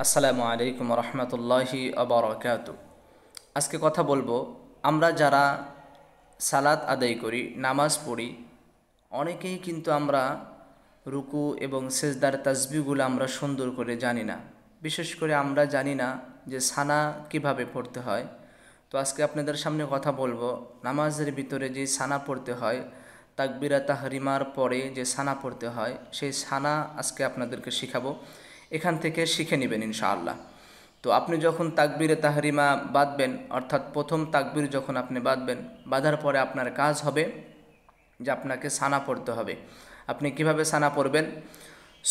আসসালামু আলাইকুম রহমতুল্লাহি আবরকাতু। আজকে কথা বলবো, আমরা যারা সালাত আদায় করি, নামাজ পড়ি, অনেকেই কিন্তু আমরা রুকু এবং সেজদার তাসবিহগুলো আমরা সুন্দর করে জানি না। বিশেষ করে আমরা জানি না যে সানা কিভাবে পড়তে হয়। তো আজকে আপনাদের সামনে কথা বলবো, নামাজের ভিতরে যে সানা পড়তে হয়, তাকবিরা তাহরিমার পরে যে সানা পড়তে হয়, সেই সানা আজকে আপনাদেরকে শিখাবো। এখান থেকে শিখে নেবেন ইনশাআল্লাহ। তো আপনি যখন তাকবিরে তাহরিমা বাঁধবেন, অর্থাৎ প্রথম তাকবির যখন আপনি বাঁধবেন, বাঁধার পরে আপনার কাজ হবে যে আপনাকে সানা পড়তে হবে। আপনি কিভাবে সানা পড়বেন?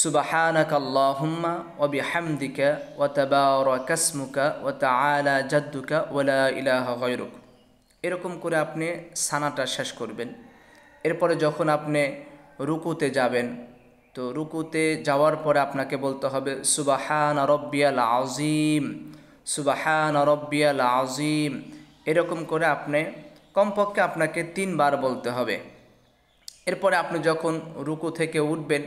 সুবহানাকা আল্লাহুম্মা ওয়া বিহামদিকা ওয়া তাবারাকা ইসমুকা ওয়া তাআলা জাদ্দুকা ওয়া লা ইলাহা গায়রুক। এরকম করে আপনি সানাটা শেষ করবেন। এরপরে যখন আপনি রুকুতে যাবেন, তো রুকুতে যাওয়ার পরে আপনাকে বলতে হবে সুবহান রব্বিয়াল আযীম, সুবহান রব্বিয়াল আযীম। এরকম করে আপনি কমপক্ষে আপনাকে 3 বার বলতে হবে। এরপরে আপনি যখন রুকু থেকে উঠবেন,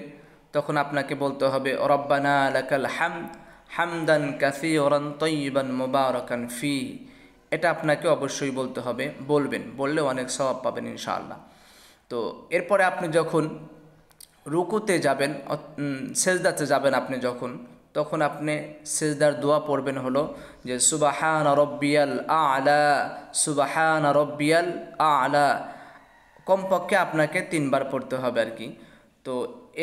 তখন আপনাকে বলতে হবে রব্বানা লাকাল হামদ হামদান কাসীরান তাইয়িবান মুবারাকান ফি। এটা আপনাকে অবশ্যই বলতে হবে, বললে অনেক সওয়াব পাবেন ইনশাআল্লাহ। তো এরপরে আপনি যখন রুকুতে যাবেন, সেজদাতে যাবেন আপনি যখন, তখন আপনি সেজদার দোয়া পড়বেন হলো যে সুবহান রব্বিয়াল আ'লা, সুবহান রব্বিয়াল আ'লা। কমপক্ষে আপনাকে 3 বার পড়তে হবে আর কি। তো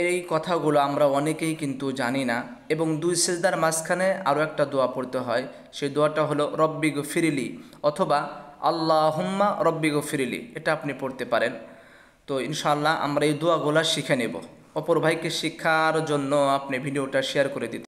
এই কথাগুলো আমরা অনেকেই কিন্তু জানি না। এবং 2 সেজদার মাঝখানে আরও একটা দোয়া পড়তে হয়, সেই দোয়াটা হলো রব্বি গফিরলি অথবা আল্লাহুম্মা রব্বি গফিরলি, এটা আপনি পড়তে পারেন। তো ইনশাআল্লাহ আমরা এই দোয়াগুলো শিখে নেব। অপর ভাইকে শিক্ষার জন্য আপনি ভিডিওটা শেয়ার করে দিতে